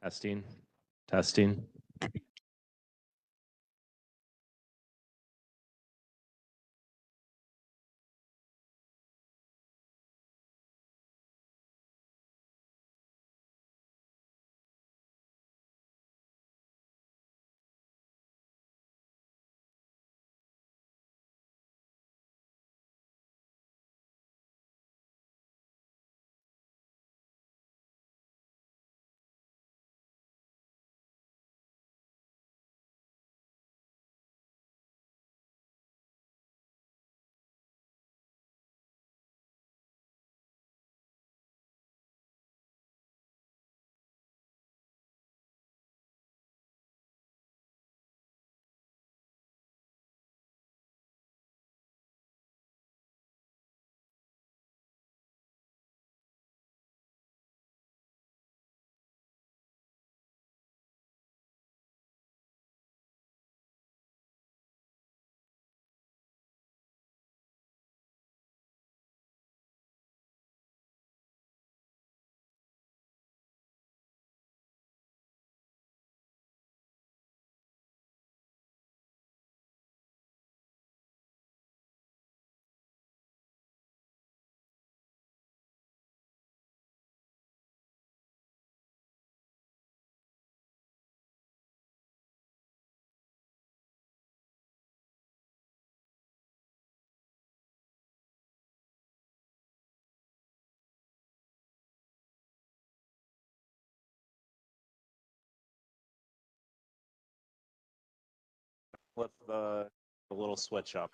Testing, testing. Flip the little switch up.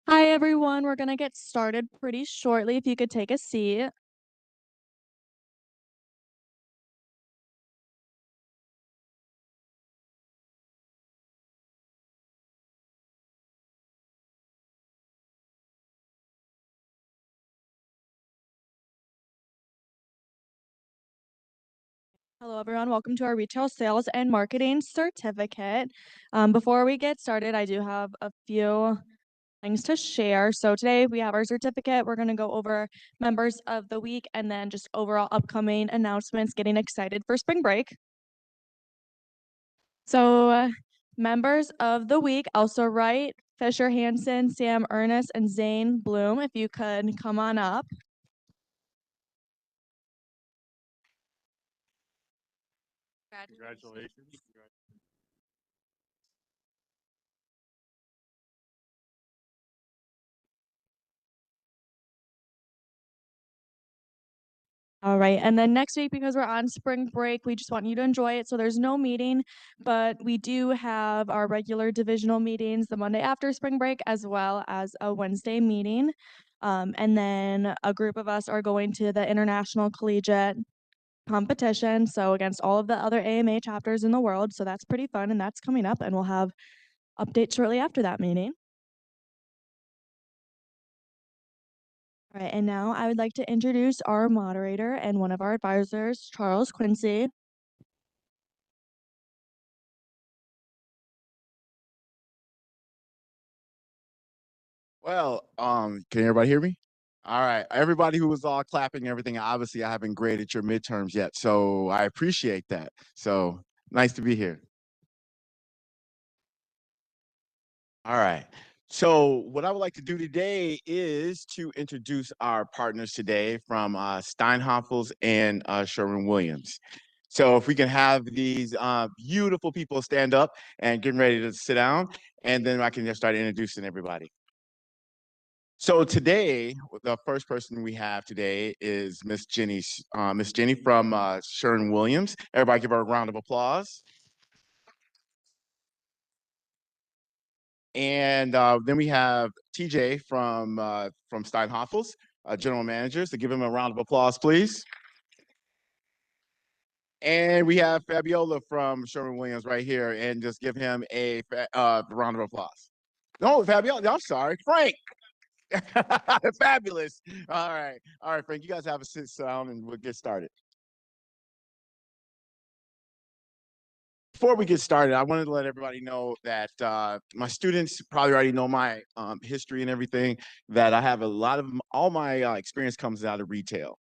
Hi, everyone. We're going to get started pretty shortly. If you could take a seat. Hello, everyone. Welcome to our Retail Sales and Marketing Certificate. Before we get started, I do have a few things to share. So today we have our certificate. We're going to go over members of the week and then just overall upcoming announcements, getting excited for spring break. So members of the week, Elsa Wright, Fisher Hansen, Sam Ernest, and Zane Bloom. If you could come on up. Congratulations. All right. And then next week, because we're on spring break, we just want you to enjoy it. So there's no meeting, but we do have our regular divisional meetings the Monday after spring break, as well as a Wednesday meeting. And then a group of us are going to the International Collegiate Competition. So against all of the other AMA chapters in the world. So that's pretty fun. And that's coming up. And we'll have updates shortly after that meeting. All right. And now I would like to introduce our moderator and one of our advisors, Charles Quincy. Well, can everybody hear me? All right, everybody who was all clapping and everything, obviously I haven't graded your midterms yet, so I appreciate that. So nice to be here. All right. So what I would like to do today is to introduce our partners today from Steinhoffels and Sherwin-Williams. So if we can have these beautiful people stand up and getting ready to sit down, and then I can just start introducing everybody. So today, the first person we have today is Miss Jenny from Sherwin-Williams. Everybody give her a round of applause. And then we have TJ from Steinhoffels, general manager. So give him a round of applause, please. And we have Fabiola from Sherwin-Williams right here, and just give him a round of applause. No, Fabiola, I'm sorry, Frank. Fabulous. All right, Frank, you guys have a sit down and we'll get started. Before we get started, I wanted to let everybody know that my students probably already know my history and everything, that I have a lot of all my experience comes out of retail.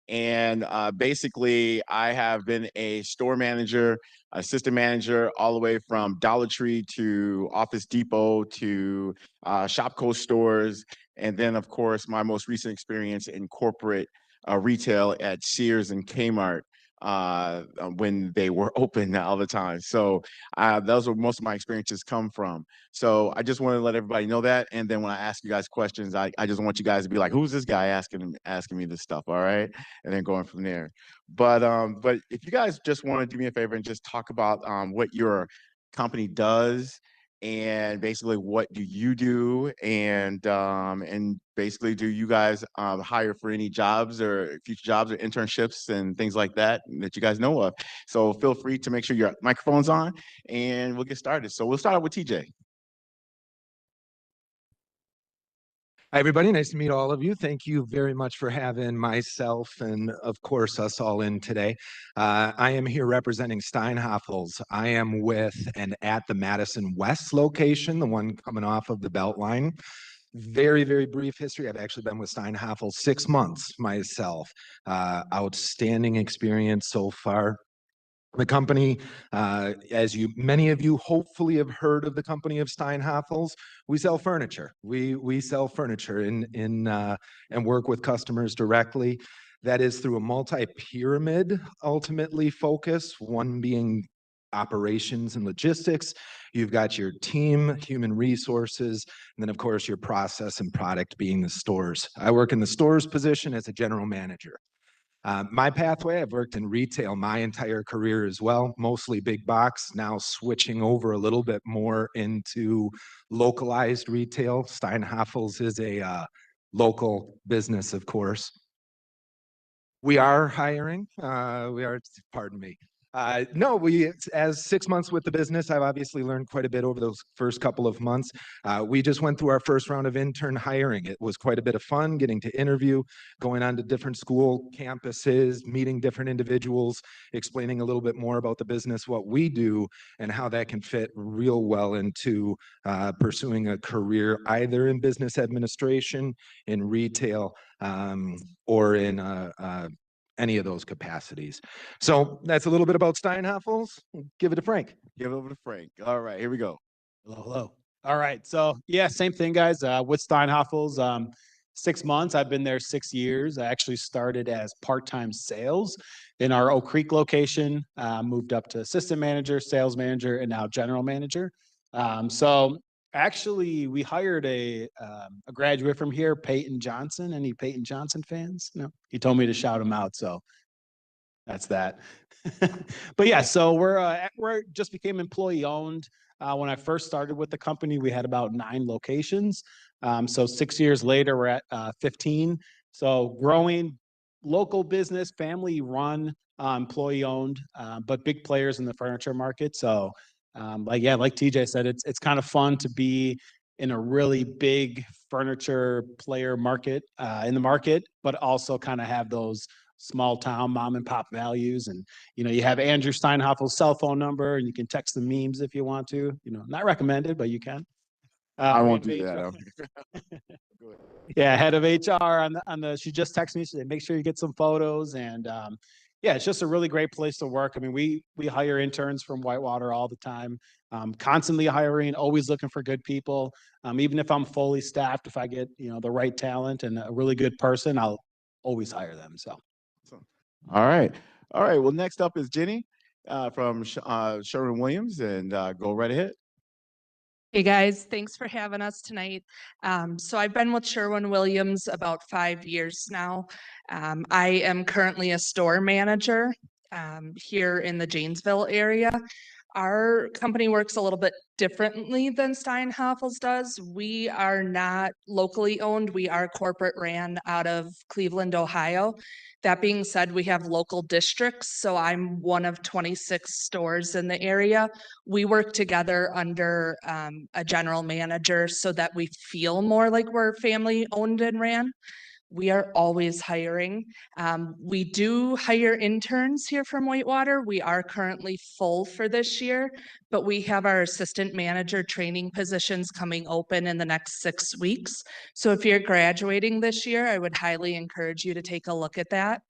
And basically, I have been a store manager, assistant manager, all the way from Dollar Tree to Office Depot to Shopko stores. And then, of course, my most recent experience in corporate retail at Sears and Kmart when they were open all the time. So those are most of my experiences come from. So I just want to let everybody know that. And then when I ask you guys questions, I just want you guys to be like, who's this guy asking me this stuff? All right. And then going from there. But if you guys just want to do me a favor and just talk about what your company does, and basically what do you do, and basically do you guys hire for any jobs or future jobs or internships and things like that that you guys know of. So feel free to make sure your microphone's on and we'll get started. So we'll start out with TJ. Hi, everybody. Nice to meet all of you. Thank you very much for having myself and, of course, us all in today. I am here representing Steinhoffels. I am with and at the Madison West location, the one coming off of the Beltline. Very, very brief history. I've actually been with Steinhoffels 6 months myself. Outstanding experience so far. The company, as many of you hopefully have heard of the company of Steinhoffels, we sell furniture. We sell furniture and work with customers directly. That is through a multi-pyramid ultimately focus, one being operations and logistics. You've got your team, human resources, and then of course your process and product being the stores. I work in the stores position as a general manager. My pathway, I've worked in retail my entire career as well, mostly big box, now switching over a little bit more into localized retail. Steinhafels is a local business, of course. We are hiring. Pardon me. No, as 6 months with the business, I've obviously learned quite a bit over those first couple of months. We just went through our first round of intern hiring. It was quite a bit of fun getting to interview, going on to different school campuses, meeting different individuals, explaining a little bit more about the business, what we do, and how that can fit real well into pursuing a career either in business administration, in retail, or in any of those capacities. So that's a little bit about Steinhafels. Give it to Frank. Give it over to Frank. All right, here we go. Hello, hello. All right, so yeah, same thing, guys. With Steinhafels, 6 months. I've been there 6 years. I actually started as part-time sales in our Oak Creek location, moved up to assistant manager, sales manager, and now general manager. So actually, we hired a graduate from here, Peyton Johnson. Any Peyton Johnson fans? No, he told me to shout him out, so that's that. But yeah, so we're just became employee owned. When I first started with the company, we had about 9 locations. So 6 years later, we're at 15. So growing, local business, family run, employee owned, but big players in the furniture market. So like TJ said, it's kind of fun to be in a really big furniture player market in the market, but also kind of have those small town mom and pop values. And, you have Andrew Steinhafel's cell phone number and you can text the memes if you want to, not recommended, but you can. I won't do that. Yeah, head of HR on the, she just texted me, she said, make sure you get some photos. And yeah, it's just a really great place to work. I mean, we hire interns from Whitewater all the time, constantly hiring, always looking for good people. Even if I'm fully staffed, if I get, the right talent and a really good person, I'll always hire them. So. All right. Well, next up is Jenny from Sherwin-Williams, and go right ahead. Hey guys, thanks for having us tonight. So I've been with Sherwin-Williams about 5 years now. I am currently a store manager here in the Janesville area. Our company works a little bit differently than Steinhafels does. We are not locally owned. We are corporate ran out of Cleveland, Ohio. That being said, we have local districts. So I'm one of 26 stores in the area. We work together under a general manager so that we feel more like we're family owned and ran. We are always hiring. We do hire interns here from Whitewater. We are currently full for this year, but we have our assistant manager training positions coming open in the next 6 weeks. So if you're graduating this year, I would highly encourage you to take a look at that.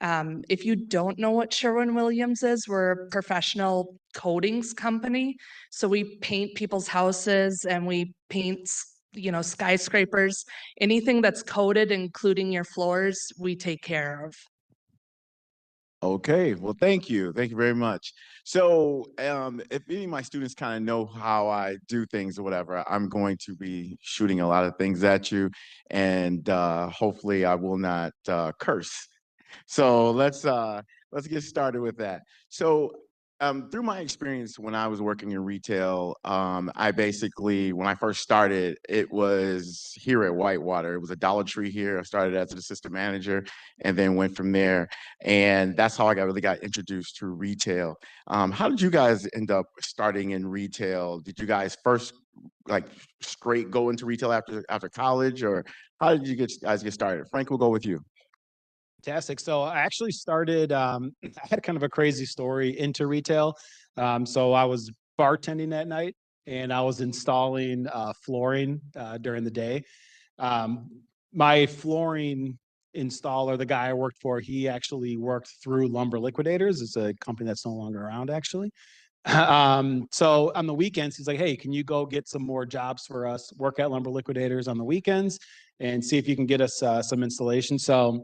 If you don't know what Sherwin-Williams is, we're a professional coatings company. So we paint people's houses and we paint skyscrapers, anything that's coated, including your floors, we take care of. Okay, well, thank you. Thank you very much. So if any of my students kind of know how I do things or whatever, I'm going to be shooting a lot of things at you, and hopefully I will not curse. So let's get started with that. So through my experience when I was working in retail, I basically, when I first started, it was here at Whitewater. It was a Dollar Tree here. I started as an assistant manager and then went from there. And that's how I really got introduced to retail. How did you guys end up starting in retail? Did you guys first straight go into retail after college, or how did you guys get started? Frank, we'll go with you. Fantastic. So I actually started, I had kind of a crazy story into retail. So I was bartending that night and I was installing flooring during the day. My flooring installer, the guy I worked for, he actually worked through Lumber Liquidators. It's a company that's no longer around actually. So on the weekends, he's like, hey, can you go get some more jobs for us, work at Lumber Liquidators on the weekends and see if you can get us some installation. So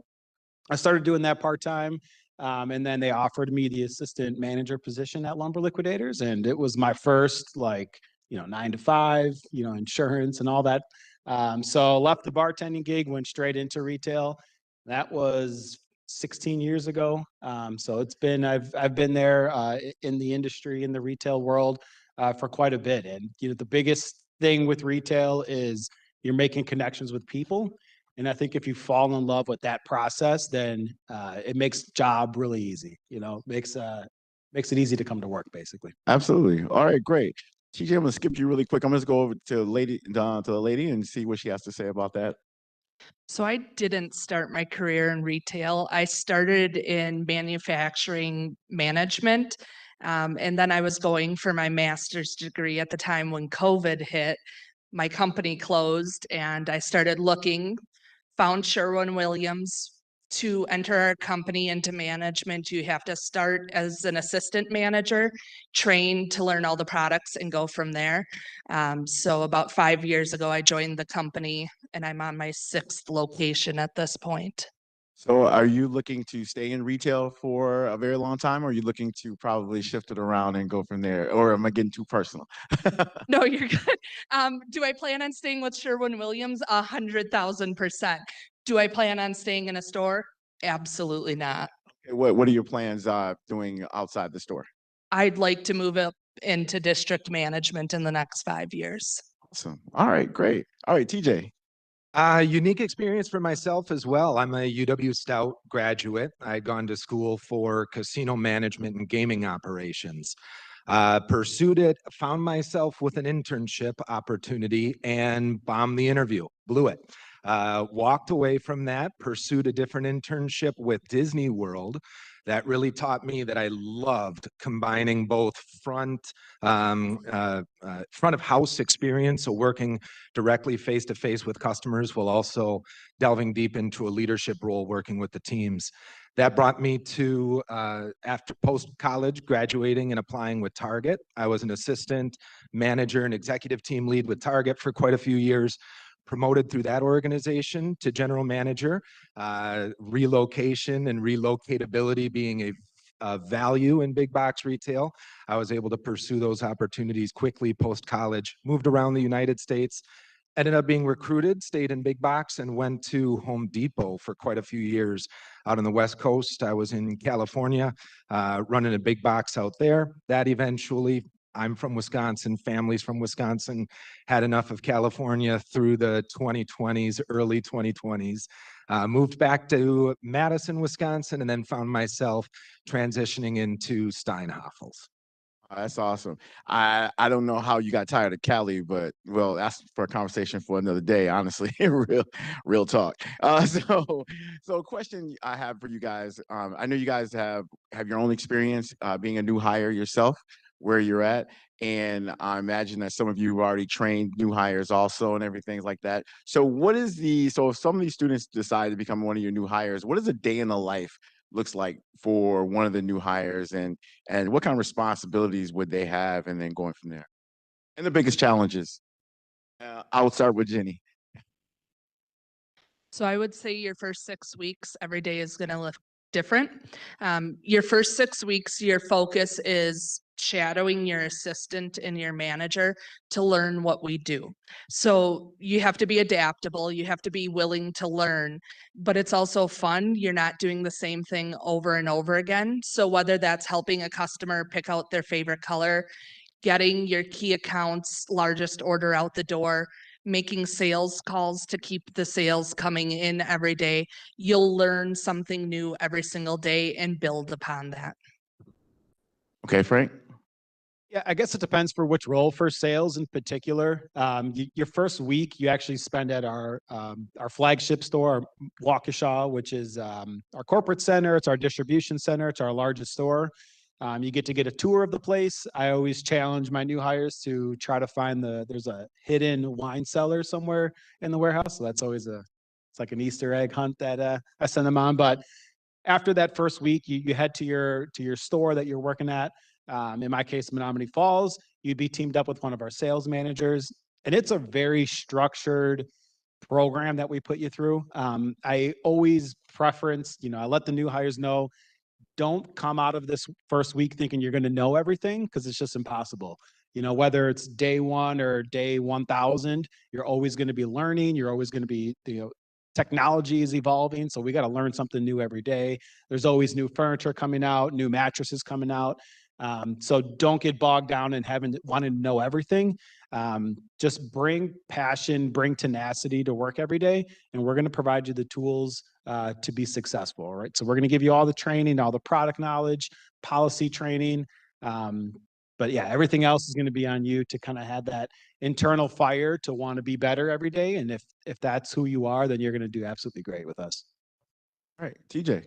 I started doing that part-time, and then they offered me the assistant manager position at Lumber Liquidators, and it was my first 9 to 5, insurance and all that. So left the bartending gig, went straight into retail. That was 16 years ago. So it's been, I've been there in the industry, in the retail world for quite a bit. And, you know, the biggest thing with retail is you're making connections with people. And I think if you fall in love with that process, then it makes job really easy, you know, makes it easy to come to work, basically. Absolutely. All right, great. TJ, I'm gonna skip you really quick. I'm just go over to the lady and see what she has to say about that. So I didn't start my career in retail. I started in manufacturing management. And then I was going for my master's degree at the time when COVID hit. My company closed and I started looking, found Sherwin-Williams. To enter our company into management, you have to start as an assistant manager, train to learn all the products and go from there. So about 5 years ago, I joined the company and I'm on my 6th location at this point. So are you looking to stay in retail for a very long time, or are you looking to probably shift it around and go from there? Or am I getting too personal? No, you're good. Do I plan on staying with Sherwin-Williams? 100,000%. Do I plan on staying in a store? Absolutely not. What are your plans doing outside the store? I'd like to move up into district management in the next 5 years. Awesome. All right, great. All right, TJ. Unique experience for myself as well. I'm a UW Stout graduate. I'd gone to school for casino management and gaming operations. Pursued it, found myself with an internship opportunity and bombed the interview, blew it. Walked away from that, pursued a different internship with Disney World. That really taught me that I loved combining both front of house experience, so working directly face to face with customers, while also delving deep into a leadership role, working with the teams. That brought me to, after post-college, graduating and applying with Target. I was an assistant manager and executive team lead with Target for quite a few years, promoted through that organization to general manager, relocation and relocatability being a value in big box retail. I was able to pursue those opportunities quickly post-college, moved around the United States, ended up being recruited, stayed in big box, and went to Home Depot for quite a few years out on the West Coast. I was in California, running a big box out there. That eventually, I'm from Wisconsin, families from Wisconsin, had enough of California through the 2020s, early 2020s. Moved back to Madison, Wisconsin, and then found myself transitioning into Steinhafels. That's awesome. I don't know how you got tired of Cali, but well, that's for a conversation for another day, honestly. real talk. So a question I have for you guys. I know you guys have your own experience being a new hire yourself, where you're at. And I imagine that some of you have already trained new hires also and everything like that. So so if some of these students decide to become one of your new hires, what is a day in the life looks like for one of the new hires, and what kind of responsibilities would they have, and then going from there, and the biggest challenges? I will start with Jenny. So I would say your first 6 weeks, every day is going to look different. Your first 6 weeks, your focus is shadowing your assistant and your manager to learn what we do. So you have to be adaptable, you have to be willing to learn, but it's also fun. You're not doing the same thing over and over again. So whether that's helping a customer pick out their favorite color, getting your key accounts largest order out the door, making sales calls to keep the sales coming in every day, you'll learn something new every single day and build upon that. Okay, Frank. Yeah, I guess it depends for which role. For sales in particular, your first week you actually spend at our flagship store, Waukesha, which is our corporate center. It's our distribution center. It's our largest store. You get to get a tour of the place. I always challenge my new hires to try to find there's a hidden wine cellar somewhere in the warehouse. So that's always it's like an Easter egg hunt that I send them on. But after that first week, you head to your store that you're working at. In my case, Menominee Falls, you'd be teamed up with one of our sales managers, and it's a very structured program that we put you through. I always preference, I let the new hires know, don't come out of this first week thinking you're going to know everything, because it's just impossible. Whether it's day 1 or day 1,000, you're always going to be learning. You're always going to be, technology is evolving, so we got to learn something new every day. There's always new furniture coming out, new mattresses coming out. So don't get bogged down in wanting to know everything. Just bring passion, bring tenacity to work every day, and we're going to provide you the tools to be successful. All right. So we're going to give you all the training, all the product knowledge, policy training. But yeah, everything else is going to be on you to kind of have that internal fire to want to be better every day. And if that's who you are, then you're going to do absolutely great with us. All right, TJ.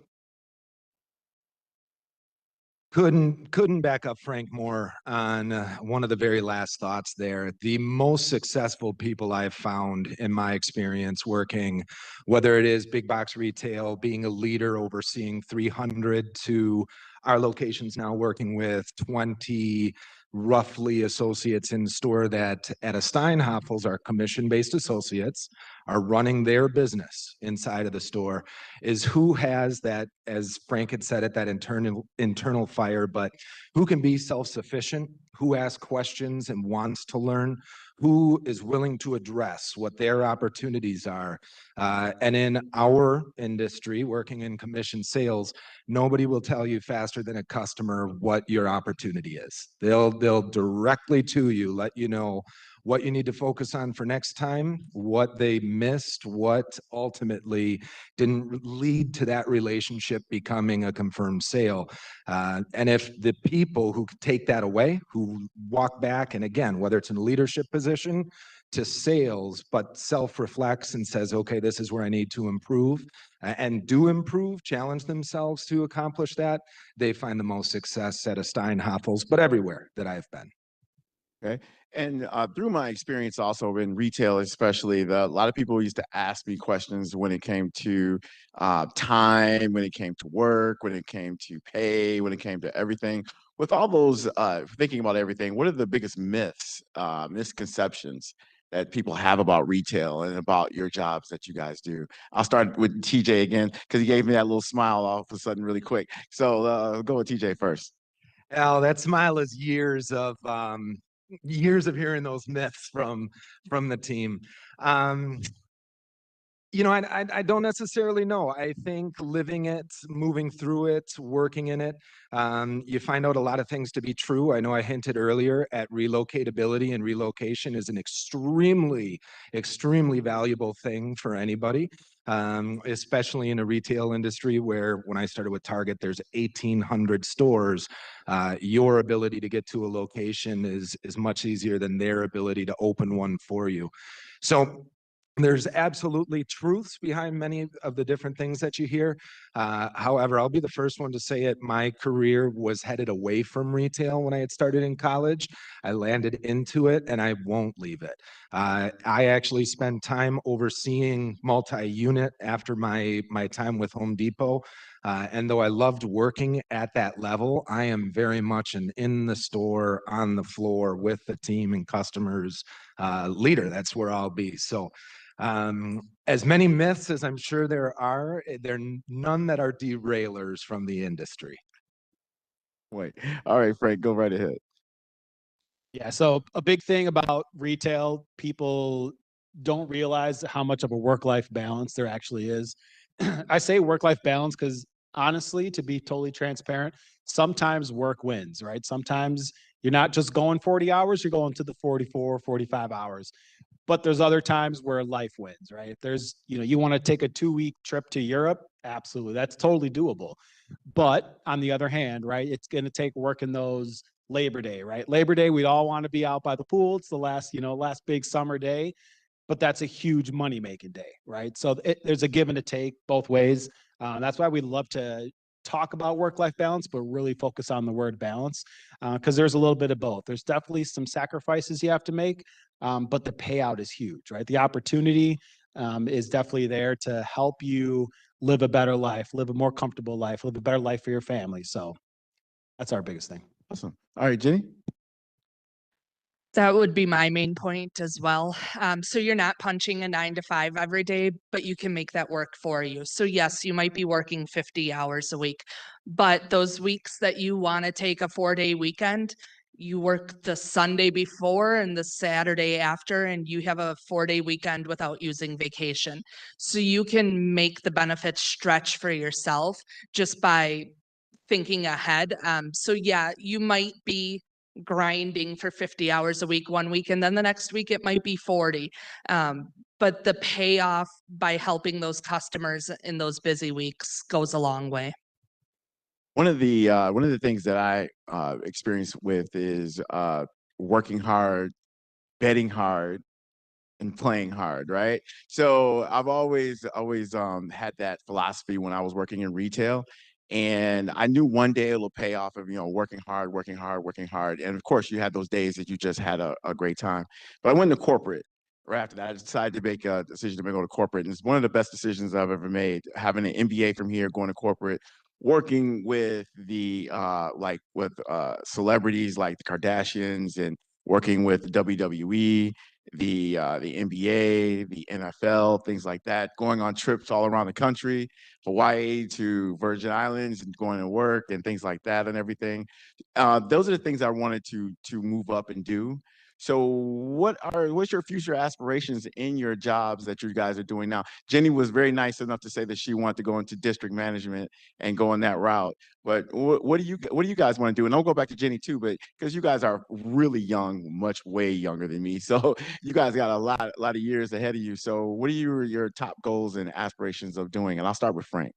Couldn't back up Frank more on one of the very last thoughts there. The most successful people I've found in my experience working, whether it is big box retail, being a leader overseeing 300 to our locations now working with 20 roughly associates in store that at a Steinhafels are commission-based associates, are running their business inside of the store, is who has that, as Frank had said it, that internal fire, but who can be self-sufficient, who asks questions and wants to learn, who is willing to address what their opportunities are. And in our industry, working in commission sales, nobody will tell you faster than a customer what your opportunity is. They'll directly to you, let you know what you need to focus on for next time, what they missed, what ultimately didn't lead to that relationship becoming a confirmed sale. And if the people who take that away, who walk back, and again, whether it's in a leadership position to sales, but self-reflects and says, okay, this is where I need to improve, and do improve, challenge themselves to accomplish that, they find the most success at a Steinhafels, but everywhere that I've been. Okay. And through my experience also in retail, especially, a lot of people used to ask me questions when it came to time, when it came to work, when it came to pay, when it came to everything. With all those thinking about everything, what are the biggest myths, misconceptions that people have about retail and about your jobs that you guys do? I'll start with TJ again, because he gave me that little smile all of a sudden really quick. So go with TJ first. Al, that smile is years of hearing those myths from the team. You know, I don't necessarily know. I think living it, moving through it, working in it, you find out a lot of things to be true. I know I hinted earlier at relocatability, and relocation is an extremely, extremely valuable thing for anybody, especially in a retail industry where when I started with Target, there's 1,800 stores. Your ability to get to a location is much easier than their ability to open one for you. So there's absolutely truths behind many of the different things that you hear. However, I'll be the first one to say it. My career was headed away from retail when I had started in college. I landed into it and I won't leave it. I actually spent time overseeing multi-unit after my time with Home Depot. And though I loved working at that level, I am very much an in the store, on the floor with the team and customers leader. That's where I'll be. So as many myths as I'm sure there are none that are derailers from the industry. Wait. All right, Frank, go right ahead. Yeah, so a big thing about retail, people don't realize how much of a work-life balance there actually is. I say work-life balance because honestly, to be totally transparent, sometimes work wins, right? Sometimes you're not just going 40 hours, you're going to the 44, 45 hours. But there's other times where life wins, right? If there's, you want to take a 2-week trip to Europe, absolutely, that's totally doable. But on the other hand, right, it's going to take working those Labor Day, right? Labor Day, we'd all want to be out by the pool. It's the last big summer day, but that's a huge money-making day, right? So there's a give and a take both ways. That's why we love to talk about work-life balance, but really focus on the word balance, because there's a little bit of both. There's definitely some sacrifices you have to make, but the payout is huge, right? The opportunity is definitely there to help you live a better life, live a more comfortable life, live a better life for your family. So that's our biggest thing. Awesome. All right, Jenny. That would be my main point as well. So you're not punching a 9 to 5 every day, but you can make that work for you. So yes, you might be working 50 hours a week, but those weeks that you want to take a 4-day weekend, you work the Sunday before and the Saturday after, and you have a 4-day weekend without using vacation. So you can make the benefits stretch for yourself just by thinking ahead. So yeah, you might be grinding for 50 hours a week one week, and then the next week it might be 40. But the payoff by helping those customers in those busy weeks goes a long way. One of the things that I experience with is working hard, betting hard, and playing hard, right? So I've always had that philosophy when I was working in retail. And I knew one day it'll pay off of, working hard, working hard, working hard. And of course, you had those days that you just had a great time. But I went to corporate. Right after that, I decided to make a decision to go to corporate. And it's one of the best decisions I've ever made, having an MBA from here, going to corporate, working with the celebrities like the Kardashians, and working with WWE, the NBA, the NFL, things like that, going on trips all around the country, Hawaii to Virgin Islands, and going to work and things like that and everything. Those are the things I wanted to move up and do. So what's your future aspirations in your jobs that you guys are doing now? Jenny was very nice enough to say that she wanted to go into district management and go in that route. But what do you guys want to do? And I'll go back to Jenny too, but because you guys are really young, much way younger than me. So you guys got a lot of years ahead of you. So what are your top goals and aspirations of doing? And I'll start with Frank.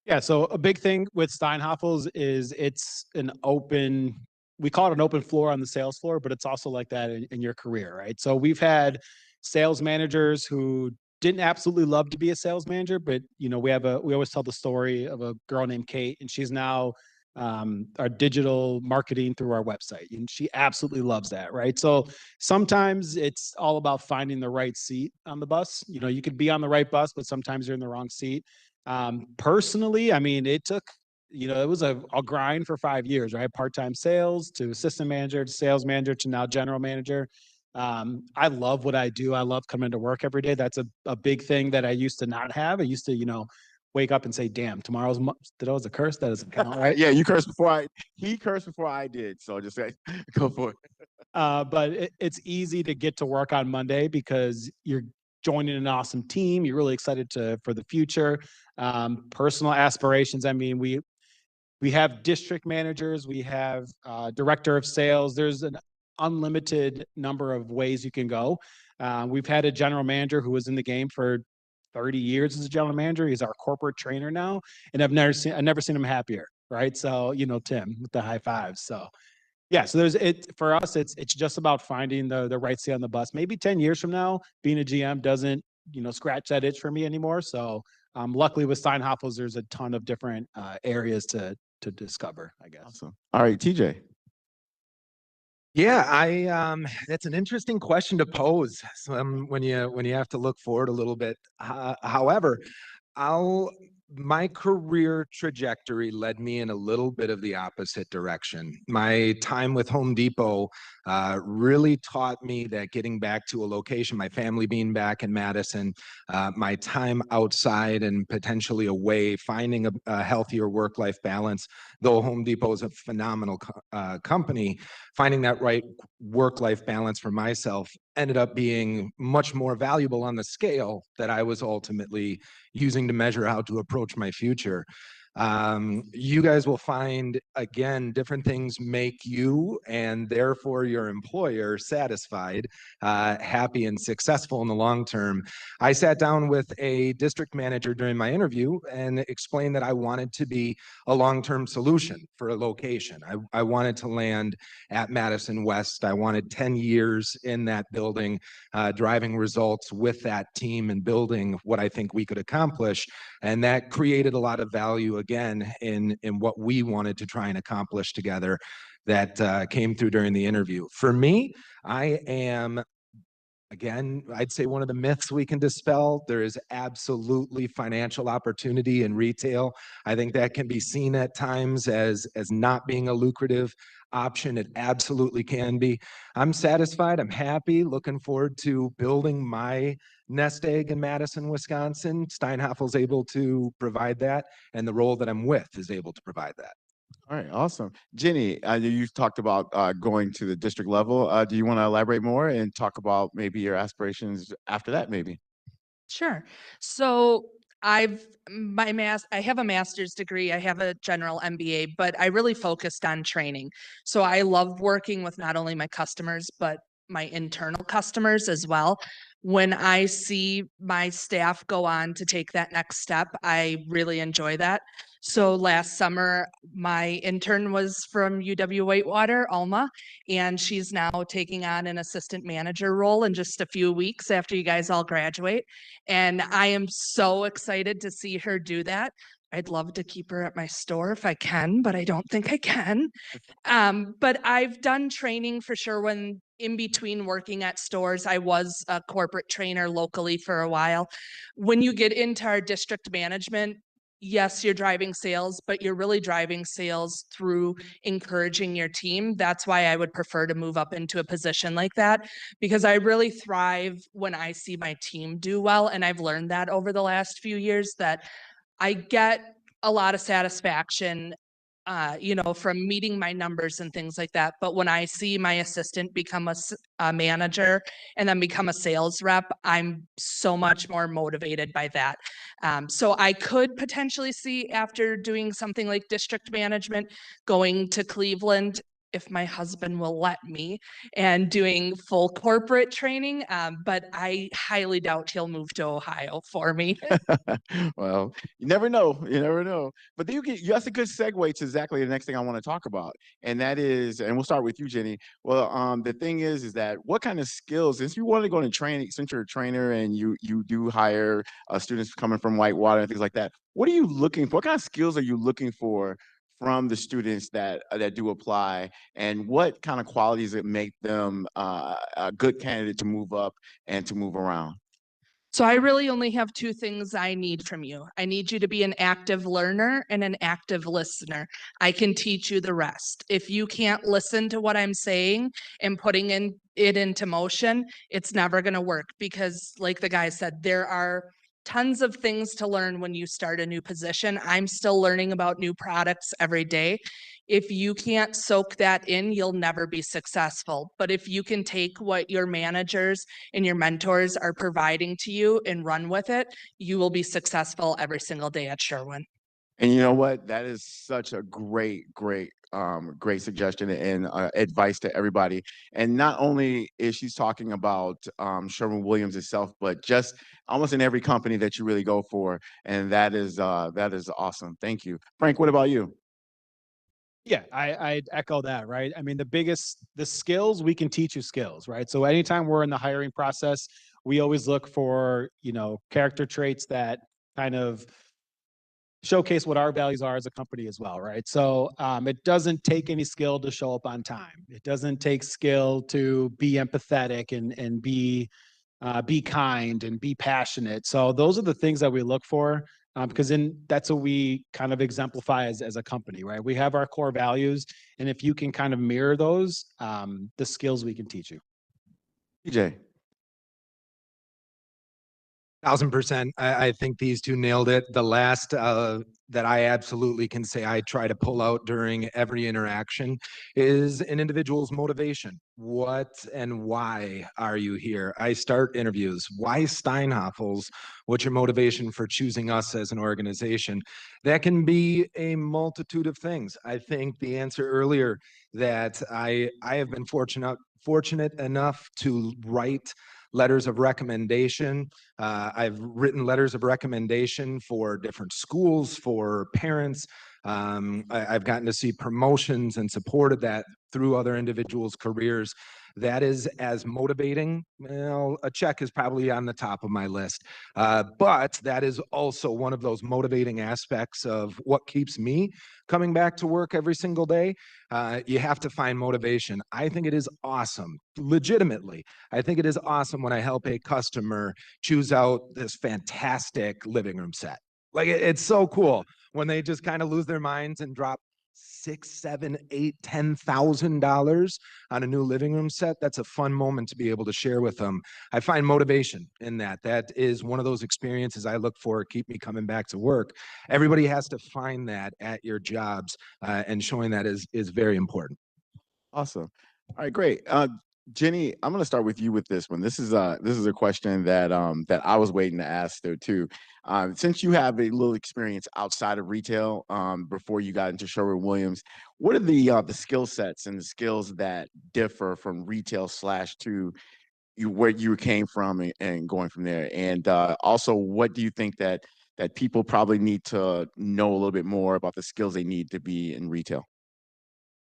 Yeah, so a big thing with Steinhoffels is it's an open, we call it an open floor on the sales floor, but it's also like that in your career, right? So we've had sales managers who didn't absolutely love to be a sales manager, but we always tell the story of a girl named Kate, and she's now our digital marketing through our website, and she absolutely loves that, right? So sometimes it's all about finding the right seat on the bus. You could be on the right bus, but sometimes you're in the wrong seat. Personally, I mean, it took, it was a grind for 5 years, right? Part-time sales to assistant manager to sales manager to now general manager. I love what I do. I love coming to work every day. That's a big thing that I used to not have. I used to, wake up and say, damn, tomorrow's a curse. That doesn't count, right? Yeah, he cursed before I did. So just say, go for it. But it's easy to get to work on Monday because you're joining an awesome team. You're really excited for the future. Personal aspirations. I mean, we have district managers, we have director of sales. There's an unlimited number of ways you can go. We've had a general manager who was in the game for 30 years as a general manager. He's our corporate trainer now, and I've never seen him happier. Right. So, Tim with the high fives. So yeah, so for us, it's just about finding the right seat on the bus. Maybe 10 years from now, being a GM doesn't, scratch that itch for me anymore. So luckily with Steinhoffels, there's a ton of different areas to discover, I guess. Awesome. All right, TJ. Yeah, that's an interesting question to pose. When you have to look forward a little bit. However, my career trajectory led me in a little bit of the opposite direction. My time with Home Depot really taught me that getting back to a location, my family being back in Madison, my time outside and potentially away, finding a healthier work-life balance, though Home Depot is a phenomenal company, finding that right work-life balance for myself ended up being much more valuable on the scale that I was ultimately using to measure how to approach my future. You guys will find, again, different things make you and therefore your employer satisfied, happy and successful in the long term. I sat down with a district manager during my interview and explained that I wanted to be a long-term solution for a location. I wanted to land at Madison West. I wanted 10 years in that building, driving results with that team and building what I think we could accomplish. And that created a lot of value again in what we wanted to try and accomplish together that came through during the interview. For me, I am, again, I'd say one of the myths we can dispel. There is absolutely financial opportunity in retail. I think that can be seen at times as not being a lucrative option. It absolutely can be. I'm satisfied. I'm happy. Looking forward to building my nest egg in Madison, Wisconsin. Steinhoffel's able to provide that, and the role that I'm with is able to provide that. All right, awesome. Jenny, you talked about going to the district level. Do you want to elaborate more and talk about maybe your aspirations after that, maybe? Sure. So I have a master's degree, I have a general MBA, but I really focused on training. So I love working with not only my customers, but my internal customers as well. When I see my staff go on to take that next step, I really enjoy that. So last summer, my intern was from UW Whitewater, Alma, and she's now taking on an assistant manager role in just a few weeks after you guys all graduate. And I am so excited to see her do that. I'd love to keep her at my store if I can, but I don't think I can. But I've done training for sure when in between working at stores. I was a corporate trainer locally for a while. When you get into our district management, yes, you're driving sales, but you're really driving sales through encouraging your team. That's why I would prefer to move up into a position like that, because I really thrive when I see my team do well. And I've learned that over the last few years that I get a lot of satisfaction, from meeting my numbers and things like that. But when I see my assistant become a manager and then become a sales rep, I'm so much more motivated by that. So I could potentially see, after doing something like district management, going to Cleveland if my husband will let me, and doing full corporate training. But I highly doubt he'll move to Ohio for me. Well, you never know. You never know. But then that's a good segue to exactly the next thing I want to talk about. And that is, and we'll start with you, Jenny. Well, the thing is that what kind of skills, since you want to go into training, since you're a trainer and you do hire students coming from Whitewater and things like that, what are you looking for? What kind of skills are you looking for from the students that do apply, and what kind of qualities that make them a good candidate to move up and to move around? So I really only have two things I need from you. I need you to be an active learner and an active listener. I can teach you the rest. If you can't listen to what I'm saying and putting it into motion, it's never going to work, because like the guy said, there are tons of things to learn when you start a new position. I'm still learning about new products every day. If you can't soak that in, you'll never be successful. But if you can take what your managers and your mentors are providing to you and run with it, you will be successful every single day at Sherwin. And you know what? That is such a great suggestion and advice to everybody. And not only is she talking about Sherwin-Williams itself, but just almost in every company that you really go for. And that is awesome. Thank you. Frank, what about you? Yeah, I'd echo that, right? I mean, the skills, we can teach you skills, right? So anytime we're in the hiring process, we always look for, character traits that kind of showcase what our values are as a company as well, right? So it doesn't take any skill to show up on time. It doesn't take skill to be empathetic and be kind and be passionate. So those are the things that we look for, because that's what we kind of exemplify as a company, right? We have our core values, and if you can kind of mirror those, the skills we can teach you. PJ. 1000%. I think these two nailed it. The last that I absolutely can say I try to pull out during every interaction is an individual's motivation. What and why are you here? I start interviews. Why Steinhafels? What's your motivation for choosing us as an organization? That can be a multitude of things. I think the answer earlier that I have been fortunate enough to write letters of recommendation. I've written letters of recommendation for different schools, for parents. I've gotten to see promotions and supported that through other individuals' careers. That is as motivating. Well, a check is probably on the top of my list. But that is also one of those motivating aspects of what keeps me coming back to work every single day. You have to find motivation. I think it is awesome, legitimately. I think it is awesome when I help a customer choose out this fantastic living room set. Like it's so cool when they just kind of lose their minds and drop $6, $7, $8, $10,000 on a new living room set. That's a fun moment to be able to share with them. I find motivation in that. That is one of those experiences I look for, keep me coming back to work. Everybody has to find that at your jobs, and showing that is very important. Awesome. All right, great. Jenny, I'm gonna start with you with this one. This is a question that that I was waiting to ask though too. Since you have a little experience outside of retail, before you got into Sherwin-Williams, what are the skill sets and the skills that differ from retail slash to you where you came from and going from there? And also, what do you think that people probably need to know a little bit more about the skills they need to be in retail?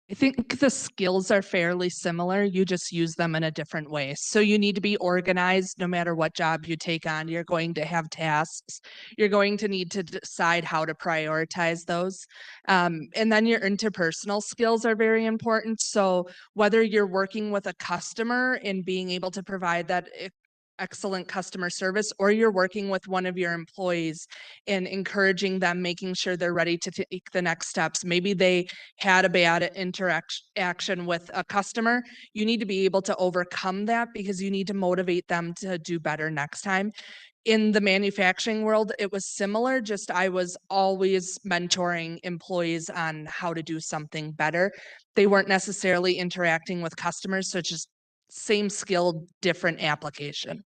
I think the skills are fairly similar. You just use them in a different way. So you need to be organized no matter what job you take on. You're going to have tasks. You're going to need to decide how to prioritize those. And then your interpersonal skills are very important. So whether you're working with a customer and being able to provide that excellent customer service, or you're working with one of your employees and encouraging them, making sure they're ready to take the next steps. Maybe they had a bad interaction with a customer. You need to be able to overcome that because you need to motivate them to do better next time. In the manufacturing world, it was similar, just I was always mentoring employees on how to do something better. They weren't necessarily interacting with customers, so it's just same skill, different application.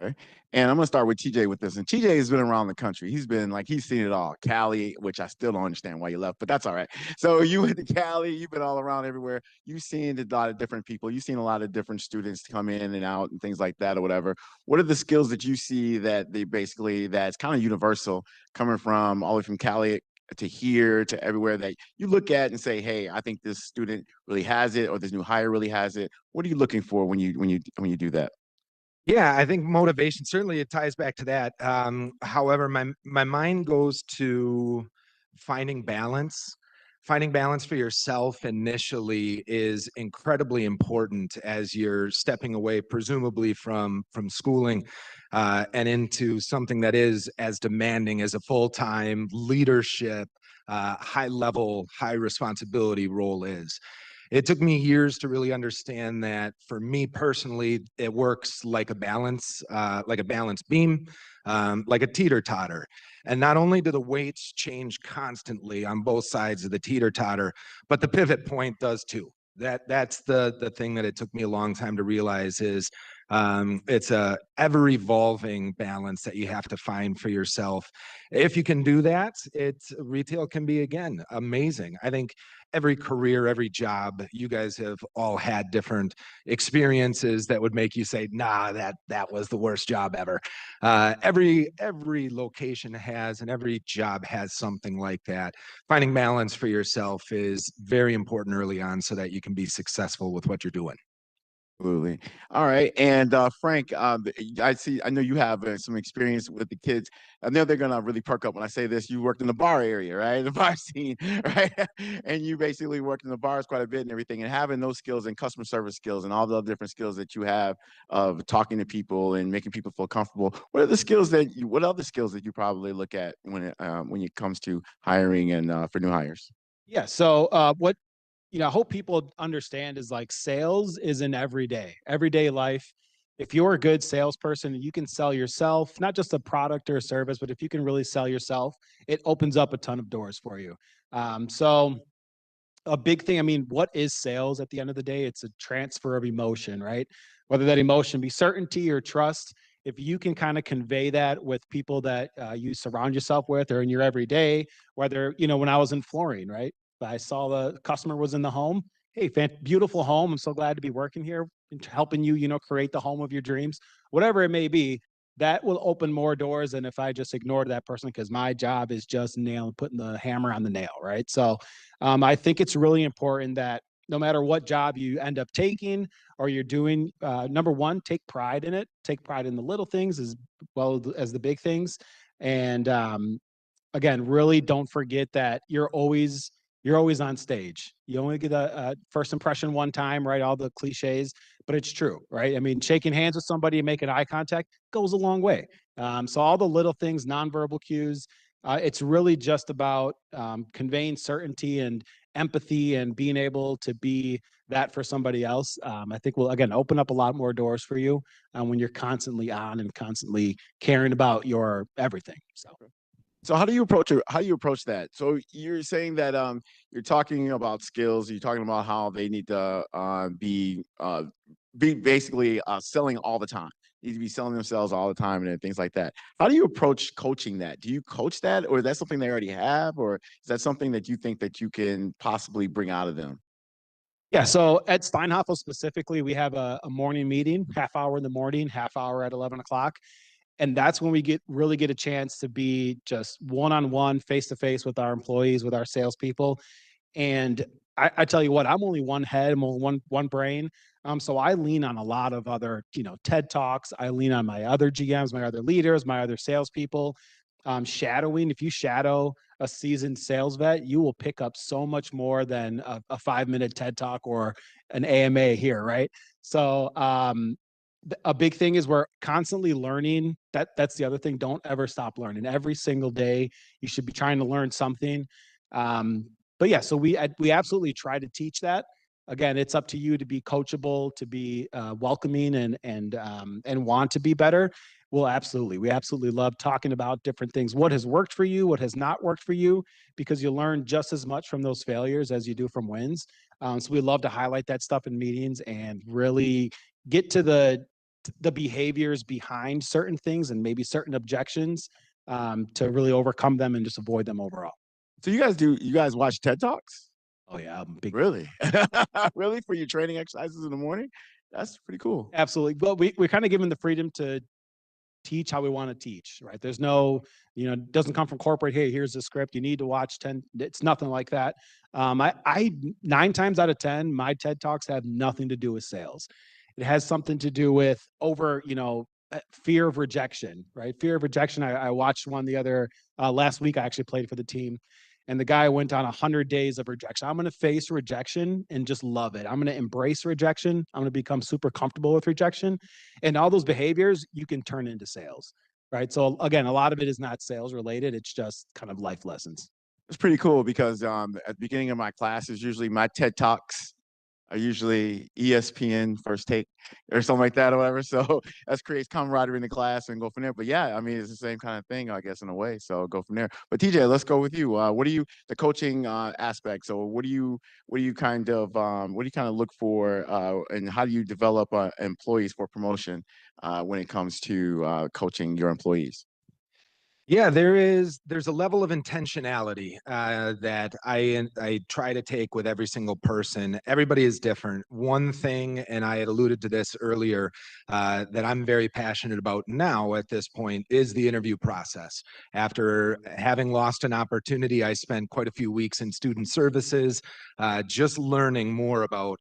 Okay. And I'm gonna start with TJ with this. And TJ has been around the country. He's seen it all. Cali, which I still don't understand why you left, but that's all right. So you went to Cali, you've been all around everywhere. You've seen a lot of different people. You've seen a lot of different students come in and out and things like that or whatever. What are the skills that you see that that's kind of universal coming from all the way from Cali to here to everywhere that you look at and say, hey, I think this student really has it, or this new hire really has it? What are you looking for when you do that? Yeah, I think motivation, certainly it ties back to that. However, my mind goes to finding balance. Finding balance for yourself initially is incredibly important as you're stepping away, presumably from schooling, and into something that is as demanding as a full-time leadership, high level, high responsibility role is. It took me years to really understand that for me personally, it works like a balance beam, like a teeter-totter. And not only do the weights change constantly on both sides of the teeter-totter, but the pivot point does too. That's the thing that it took me a long time to realize is it's a ever evolving balance that you have to find for yourself. If you can do that, retail can be, again, amazing. I think every career, every job, you guys have all had different experiences that would make you say, nah, that was the worst job ever. Every location has, and every job has something like that. Finding balance for yourself is very important early on so that you can be successful with what you're doing. Absolutely. All right. And Frank, I know you have some experience with the kids. I know they're gonna really perk up when I say this. You worked in the bar area, right? The bar scene, right? And you basically worked in the bars quite a bit and everything. And having those skills and customer service skills and all the other different skills that you have of talking to people and making people feel comfortable. What other skills that you probably look at when it comes to hiring and for new hires? Yeah. So what I hope people understand is like sales is an everyday life. If you're a good salesperson, you can sell yourself, not just a product or a service, but if you can really sell yourself, it opens up a ton of doors for you. So a big thing, I mean, what is sales at the end of the day? It's a transfer of emotion, right? Whether that emotion be certainty or trust, if you can kind of convey that with people that you surround yourself with or in your everyday, whether, when I was in flooring, right? I saw the customer was in the home. Hey, beautiful home. I'm so glad to be working here and helping you, create the home of your dreams, whatever it may be. That will open more doors than if I just ignored that person because my job is just putting the hammer on the nail, right? So I think it's really important that no matter what job you end up taking or you're doing, number one, take pride in it. Take pride in the little things as well as the big things. And again, really don't forget that you're always on stage. You only get a first impression one time, right? All the cliches, but it's true, right? I mean, shaking hands with somebody and making eye contact goes a long way. So all the little things, nonverbal cues, it's really just about conveying certainty and empathy and being able to be that for somebody else, I think will, again, open up a lot more doors for you when you're constantly on and constantly caring about your everything. So how do you approach it? How do you approach that? So you're saying that you're talking about skills. You're talking about how they need to be basically selling all the time. Need to be selling themselves all the time and things like that. How do you approach coaching that? Do you coach that, or is that something they already have, or is that something that you think that you can possibly bring out of them? Yeah, so at Steinhoffel specifically, we have a morning meeting, half hour in the morning, half hour at 11 o'clock. And that's when we really get a chance to be just one-on-one, face-to-face with our employees, with our salespeople. And I tell you what, I'm only one head, I'm only one brain. So I lean on a lot of other, TED Talks. I lean on my other GMs, my other leaders, my other salespeople. Shadowing, if you shadow a seasoned sales vet, you will pick up so much more than a 5-minute TED Talk or an AMA here, right? So a big thing is we're constantly learning. That's the other thing. Don't ever stop learning. Every single day, you should be trying to learn something. But yeah, so we absolutely try to teach that. Again, it's up to you to be coachable, to be welcoming, and want to be better. We absolutely love talking about different things. What has worked for you? What has not worked for you? Because you learn just as much from those failures as you do from wins. So we love to highlight that stuff in meetings and really get to the behaviors behind certain things and maybe certain objections to really overcome them and just avoid them overall. So you guys watch TED Talks? Oh yeah, I'm big. Really? Really, for your training exercises in the morning? That's pretty cool. Absolutely. But we're kind of given the freedom to teach how we want to teach, right? There's no, it doesn't come from corporate. Hey, here's the script. You need to watch 10. It's nothing like that. I 9 times out of 10, my TED Talks have nothing to do with sales. It has something to do with fear of rejection, right? Fear of rejection. I watched one the other last week. I actually played for the team. And the guy went on 100 days of rejection. I'm going to face rejection and just love it. I'm going to embrace rejection. I'm going to become super comfortable with rejection. And all those behaviors you can turn into sales, right? So again, a lot of it is not sales related. It's just kind of life lessons. It's pretty cool because at the beginning of my classes, usually my TED Talks are usually ESPN First Take or something like that or whatever. So that creates camaraderie in the class and go from there. But yeah, I mean, it's the same kind of thing, I guess, in a way. So go from there. But TJ, let's go with you. What do you, the coaching aspect? So what do you kind of look for and how do you develop employees for promotion when it comes to coaching your employees? Yeah, there's a level of intentionality that I try to take with every single person. Everybody is different. One thing, and I had alluded to this earlier, that I'm very passionate about now at this point is the interview process. After having lost an opportunity, I spent quite a few weeks in student services, just learning more about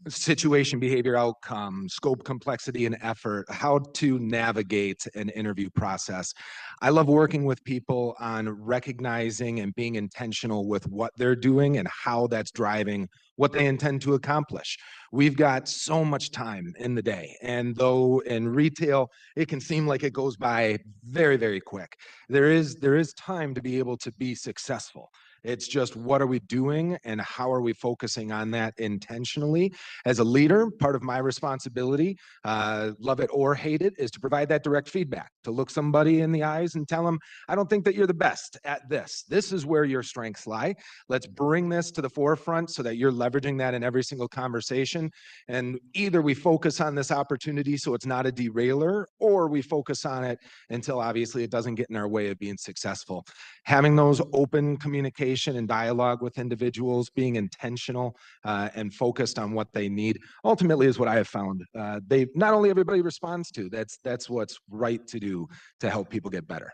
situation, behavior, outcome, scope, complexity, and effort, how to navigate an interview process. I love working with people on recognizing and being intentional with what they're doing and how that's driving what they intend to accomplish. We've got so much time in the day, and though in retail, it can seem like it goes by very, very quick. There is time to be able to be successful. It's just what are we doing and how are we focusing on that intentionally? As a leader, part of my responsibility, love it or hate it, is to provide that direct feedback, to look somebody in the eyes and tell them, I don't think that you're the best at this. This is where your strengths lie. Let's bring this to the forefront so that you're leveraging that in every single conversation. And either we focus on this opportunity so it's not a derailer, or we focus on it until obviously it doesn't get in our way of being successful. Having those open communication and dialogue with individuals, being intentional and focused on what they need, ultimately is what I have found. They not only everybody responds to, that's what's right to do to help people get better.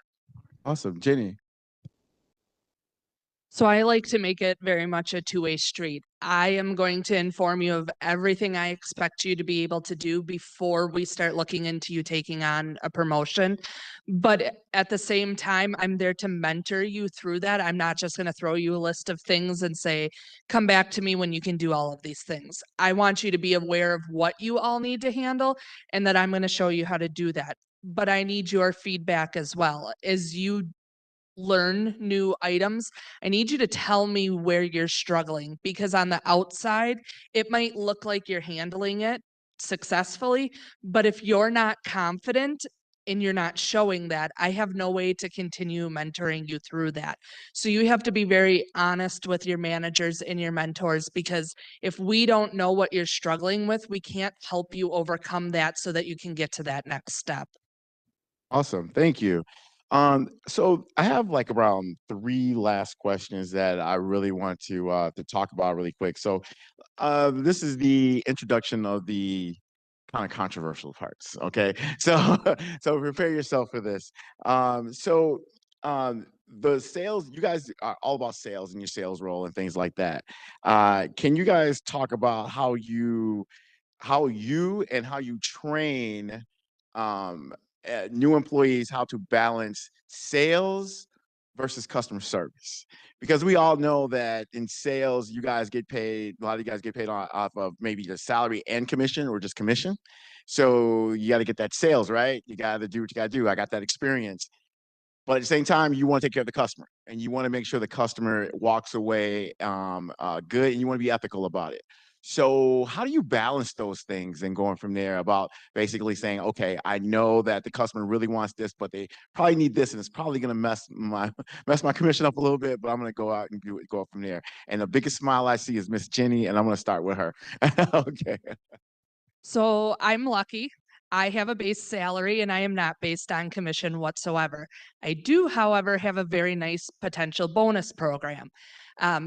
Awesome. Jenny. So I like to make it very much a two-way street. I am going to inform you of everything I expect you to be able to do before we start looking into you taking on a promotion. But at the same time, I'm there to mentor you through that. I'm not just going to throw you a list of things and say, come back to me when you can do all of these things. I want you to be aware of what you all need to handle and that I'm going to show you how to do that. But I need your feedback as well. As you learn new items, I need you to tell me where you're struggling, because on the outside, it might look like you're handling it successfully, but if you're not confident and you're not showing that, I have no way to continue mentoring you through that. So you have to be very honest with your managers and your mentors, because if we don't know what you're struggling with, we can't help you overcome that so that you can get to that next step. Awesome. Thank you. So I have like around 3 last questions that I really want to talk about really quick. So this is the introduction of the kind of controversial parts. Okay. So so prepare yourself for this. The sales, you guys are all about sales and your sales role and things like that. Can you guys talk about how you train um, new employees how to balance sales versus customer service? Because we all know that in sales, you guys get paid, a lot of you guys get paid off of maybe the salary and commission or just commission. So you got to get that sales, right? You got to do what you got to do. I got that experience. But at the same time, you want to take care of the customer and you want to make sure the customer walks away good, and you want to be ethical about it. So how do you balance those things and going from there about basically saying, okay, I know that the customer really wants this, but they probably need this, and it's probably going to mess my commission up a little bit, but I'm going to go out and go up from there. And the biggest smile I see is Miss Jenny, and I'm going to start with her. Okay. So I'm lucky. I have a base salary and I am not based on commission whatsoever. I do, however, have a very nice potential bonus program.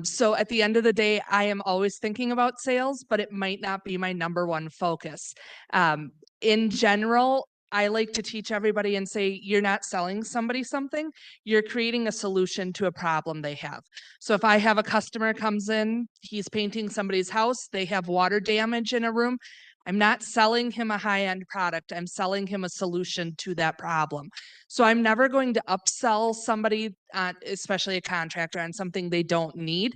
So at the end of the day, I am always thinking about sales, but it might not be my number one focus. In general, I like to teach everybody and say, you're not selling somebody something, you're creating a solution to a problem they have. So if I have a customer comes in, he's painting somebody's house, they have water damage in a room, I'm not selling him a high-end product. I'm selling him a solution to that problem. So I'm never going to upsell somebody, especially a contractor, on something they don't need.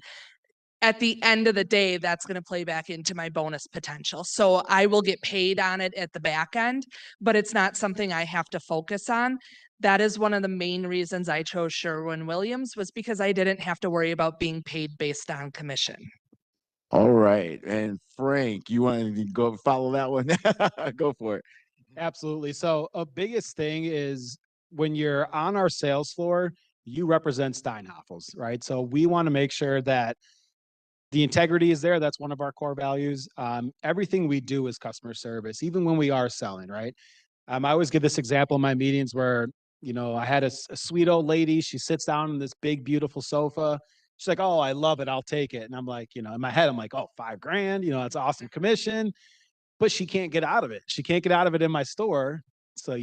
At the end of the day, that's going to play back into my bonus potential. So I will get paid on it at the back end, but it's not something I have to focus on. That is one of the main reasons I chose Sherwin-Williams, was because I didn't have to worry about being paid based on commission. All right. And Frank, you want to go follow that one? Go for it. Absolutely. So a biggest thing is when you're on our sales floor, you represent Steinhoffels, right? So we want to make sure that the integrity is there. That's one of our core values. Everything we do is customer service, even when we are selling, right? I always give this example in my meetings where, I had a sweet old lady. She sits down on this big, beautiful sofa. She's like, "Oh, I love it. I'll take it." And I'm like, in my head, I'm like, "Oh, $5,000, that's awesome commission." But she can't get out of it. She can't get out of it in my store. So,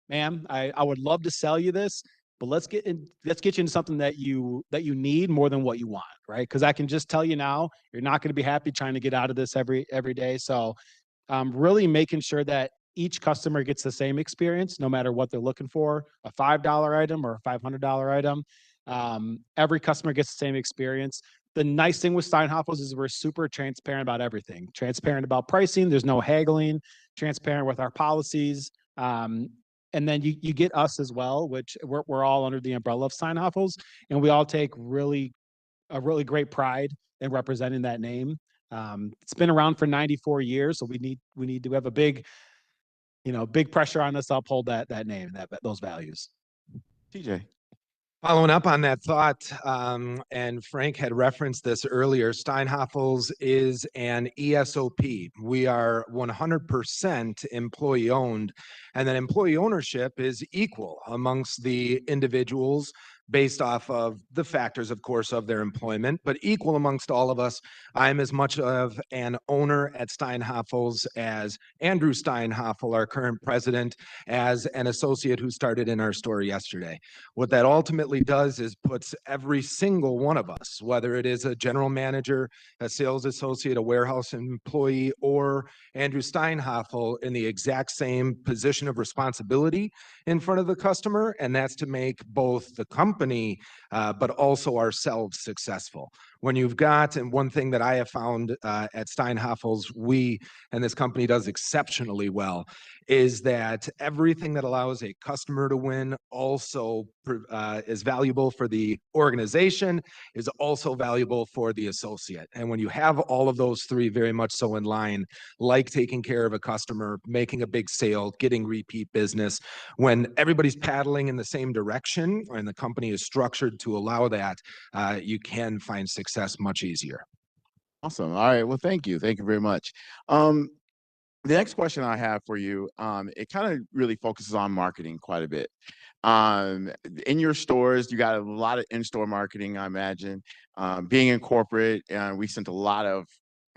ma'am, I would love to sell you this, but let's get you into something that you need more than what you want, right? Because I can just tell you now, you're not going to be happy trying to get out of this every day. So really making sure that each customer gets the same experience, no matter what they're looking for, a $5 item or a $500 item. Every customer gets the same experience. The nice thing with Steinhoffels is we're super transparent about everything. Transparent about pricing. There's no haggling. Transparent with our policies. And then you get us as well, which we're all under the umbrella of Steinhoffels, and we all take a really great pride in representing that name. It's been around for 94 years, so we need to have a big pressure on us to uphold that name, those values. TJ. Following up on that thought, and Frank had referenced this earlier, Steinhoffels is an ESOP. We are 100% employee owned, and that employee ownership is equal amongst the individuals based off of the factors, of course, of their employment, but equal amongst all of us. I'm as much of an owner at Steinhoffels as Andrew Steinhoffel, our current president, as an associate who started in our store yesterday. What that ultimately does is puts every single one of us, whether it is a general manager, a sales associate, a warehouse employee, or Andrew Steinhoffel, in the exact same position of responsibility in front of the customer, and that's to make both the company, but also ourselves successful. When you've got, and one thing that I have found at Steinhafels, we and this company does exceptionally well, is that everything that allows a customer to win also is valuable for the organization, is also valuable for the associate. And when you have all of those three very much so in line, like taking care of a customer, making a big sale, getting repeat business, when everybody's paddling in the same direction and the company is structured to allow that, you can find success much easier. Awesome. All right. Well, thank you. Thank you very much. The next question I have for you, it kind of really focuses on marketing quite a bit. In your stores, you got a lot of in-store marketing, I imagine. Being in corporate, we sent a lot of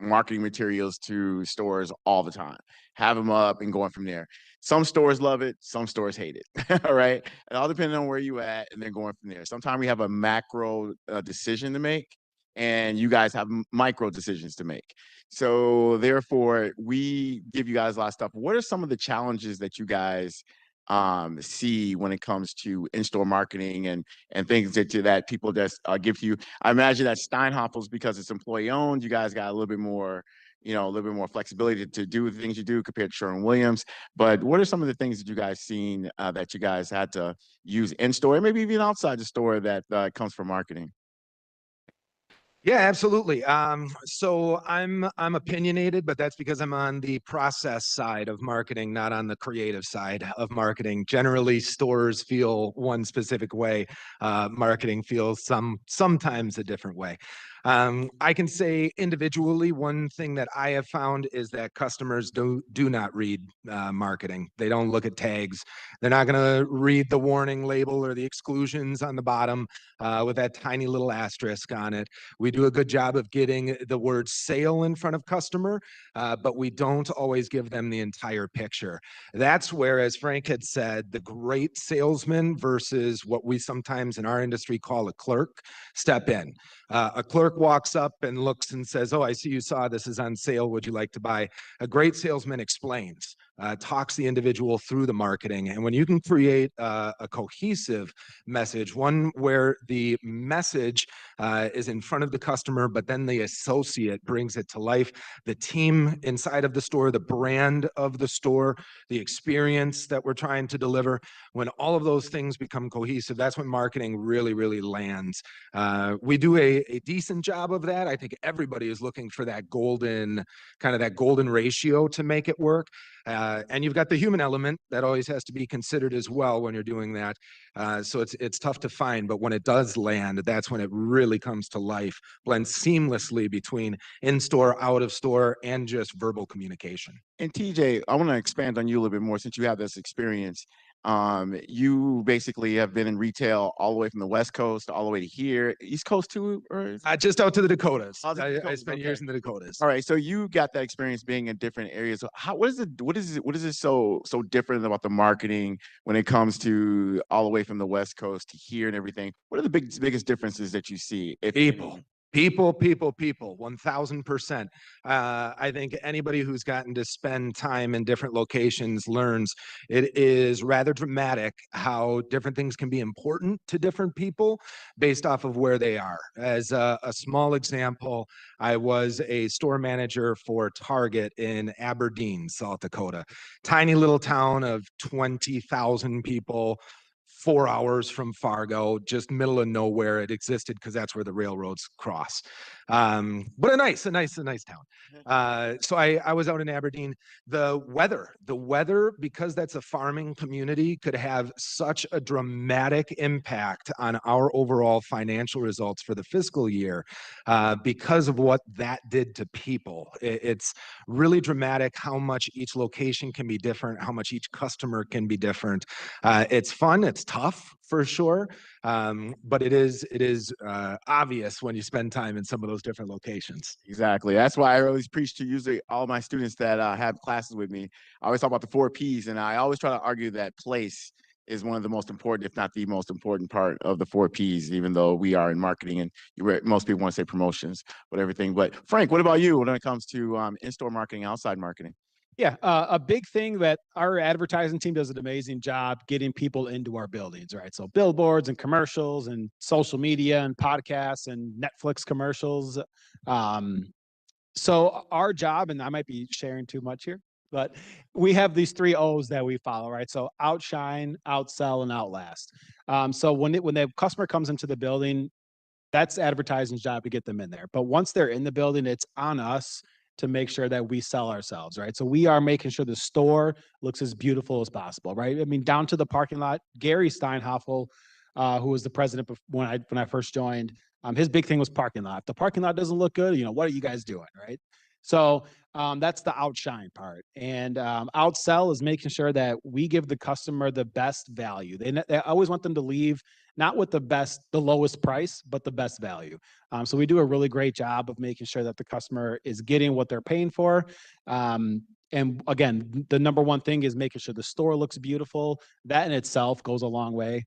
marketing materials to stores all the time, have them up and going from there. Some stores love it, some stores hate it. All right. It all depends on where you at and then going from there. Sometimes we have a macro decision to make, and you guys have micro decisions to make. So therefore, we give you guys a lot of stuff. What are some of the challenges that you guys see when it comes to in-store marketing and things that people just give to you? I imagine that Steinhafels, because it's employee owned, you guys got a little bit more, a little bit more flexibility to do the things you do compared to Sherwin-Williams. But what are some of the things that you guys seen that you guys had to use in-store, and maybe even outside the store, that comes from marketing? Yeah, absolutely. So I'm opinionated, but that's because I'm on the process side of marketing, not on the creative side of marketing. Generally, stores feel one specific way. Marketing feels sometimes a different way. I can say individually, one thing that I have found is that customers do not read marketing. They don't look at tags. They're not going to read the warning label or the exclusions on the bottom with that tiny little asterisk on it. We do a good job of getting the word sale in front of customer, but we don't always give them the entire picture. That's where, as Frank had said, the great salesman versus what we sometimes in our industry call a clerk step in. A clerk walks up and looks and says, "Oh, I see you saw this is on sale. Would you like to buy?" A great salesman explains, talks the individual through the marketing. And when you can create a cohesive message, one where the message is in front of the customer, but then the associate brings it to life, the team inside of the store, the brand of the store, the experience that we're trying to deliver, when all of those things become cohesive, that's when marketing really, really lands. We do a decent job of that. I think everybody is looking for that golden ratio to make it work. And you've got the human element that always has to be considered as well when you're doing that. So it's tough to find, but when it does land, that's when it really comes to life, blends seamlessly between in-store, out-of-store, and just verbal communication. And TJ, I want to expand on you a little bit more since you have this experience. You basically have been in retail all the way from the West Coast all the way to here, East Coast too, or Just out to the Dakotas. Oh, the I Dakotas, spent okay. years in the Dakotas. all right. So you got that experience being in different areas. So what is it so different about the marketing when it comes to all the way from the West Coast to here and everything? What are the biggest differences that you see? If any? People, 1000%. I think anybody who's gotten to spend time in different locations learns it is rather dramatic how different things can be important to different people based off of where they are. As a small example, I was a store manager for Target in Aberdeen, South Dakota, tiny little town of 20,000 people. 4 hours from Fargo, just middle of nowhere. It existed because that's where the railroads cross. But a nice town. So I was out in Aberdeen. The weather, because that's a farming community, could have such a dramatic impact on our overall financial results for the fiscal year because of what that did to people. It's really dramatic how much each location can be different, how much each customer can be different. It's fun. It's tough for sure. But it is obvious when you spend time in some of those different locations. Exactly. That's why I always preach to usually all my students that have classes with me. I always talk about the 4 Ps, and I always try to argue that place is one of the most important, if not the most important part of the 4 Ps, even though we are in marketing and most people want to say promotions, but everything. But Frank, what about you when it comes to in-store marketing, outside marketing? Yeah, a big thing that our advertising team does an amazing job getting people into our buildings, right? So billboards and commercials and social media and podcasts and Netflix commercials. Um, so our job, and I might be sharing too much here, but we have these 3 O's that we follow, right? So outshine, outsell, and outlast. So when the customer comes into the building, that's advertising's job to get them in there. But once they're in the building, it's on us to make sure that we sell ourselves, right? So we are making sure the store looks as beautiful as possible, right? I mean, down to the parking lot. Gary Steinhoffel, who was the president when I first joined, his big thing was parking lot. If the parking lot doesn't look good, what are you guys doing, right? So that's the outshine part, and outsell is making sure that we give the customer the best value. They always want them to leave not with the lowest price, but the best value. So we do a really great job of making sure that the customer is getting what they're paying for. And again, the number one thing is making sure the store looks beautiful. That in itself goes a long way.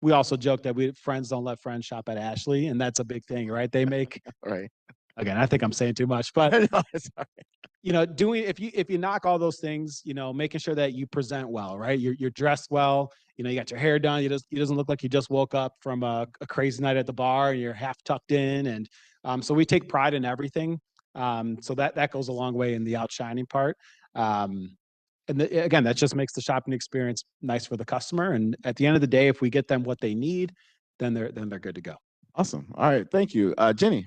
We also joke that friends don't let friends shop at Ashley, and that's a big thing, right? They make, Right. again, I think I'm saying too much, but No, it's all right. doing if you knock all those things, making sure that you present well, right? You're dressed well, you got your hair done. It doesn't look like you just woke up from a crazy night at the bar and you're half tucked in. And so we take pride in everything. So that goes a long way in the outshining part. Again, that just makes the shopping experience nice for the customer. And at the end of the day, if we get them what they need, then they're good to go. Awesome. All right. Thank you. Jenny.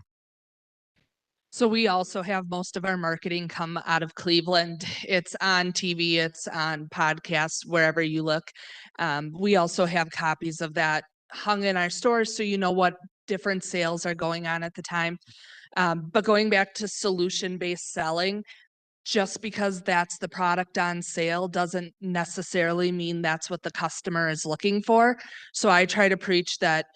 So we also have most of our marketing come out of Cleveland. It's on TV, it's on podcasts, wherever you look. We also have copies of that hung in our stores, so you know what different sales are going on at the time. But going back to solution-based selling, just because that's the product on sale doesn't necessarily mean that's what the customer is looking for. So I try to preach that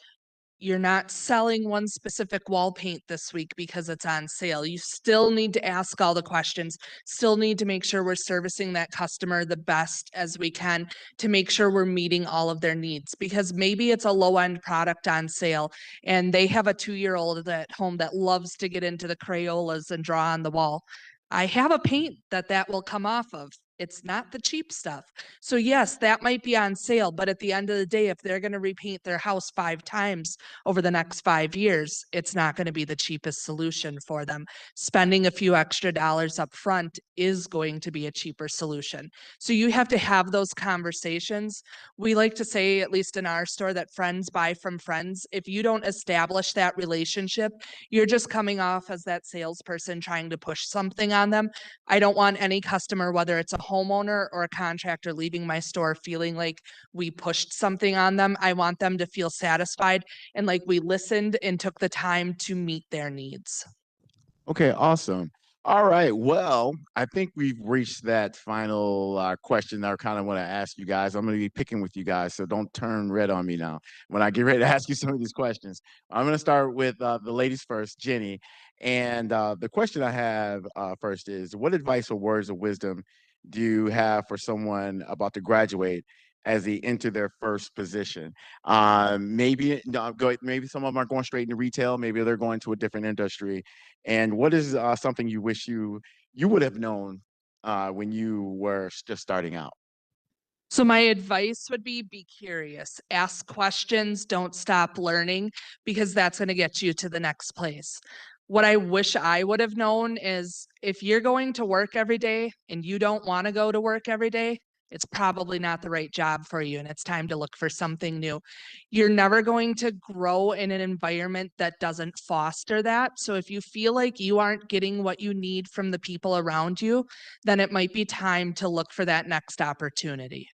you're not selling one specific wall paint this week because it's on sale. You still need to ask all the questions, still need to make sure we're servicing that customer the best as we can to make sure we're meeting all of their needs, because maybe it's a low-end product on sale and they have a 2-year-old at home that loves to get into the Crayolas and draw on the wall. I have a paint that will come off of. It's not the cheap stuff. So yes, that might be on sale, but at the end of the day, if they're going to repaint their house 5 times over the next 5 years, it's not going to be the cheapest solution for them. Spending a few extra dollars up front is going to be a cheaper solution. So you have to have those conversations. We like to say, at least in our store, that friends buy from friends. If you don't establish that relationship, you're just coming off as that salesperson trying to push something on them. I don't want any customer, whether it's a homeowner or a contractor, leaving my store feeling like we pushed something on them. I want them to feel satisfied and like we listened and took the time to meet their needs. Okay, awesome. All right. Well, I think we've reached that final question that I kind of want to ask you guys. I'm going to be picking with you guys, so don't turn red on me now when I get ready to ask you some of these questions. I'm going to start with the ladies first, Jenny. And the question I have first is, what advice or words of wisdom do you have for someone about to graduate as they enter their first position? Maybe some of them are going straight into retail. Maybe they're going to a different industry. And what is something you wish you would have known when you were just starting out? So my advice would be curious, ask questions, don't stop learning, because that's going to get you to the next place. What I wish I would have known is if you're going to work every day and you don't want to go to work every day, it's probably not the right job for you and it's time to look for something new. You're never going to grow in an environment that doesn't foster that. So if you feel like you aren't getting what you need from the people around you, then it might be time to look for that next opportunity.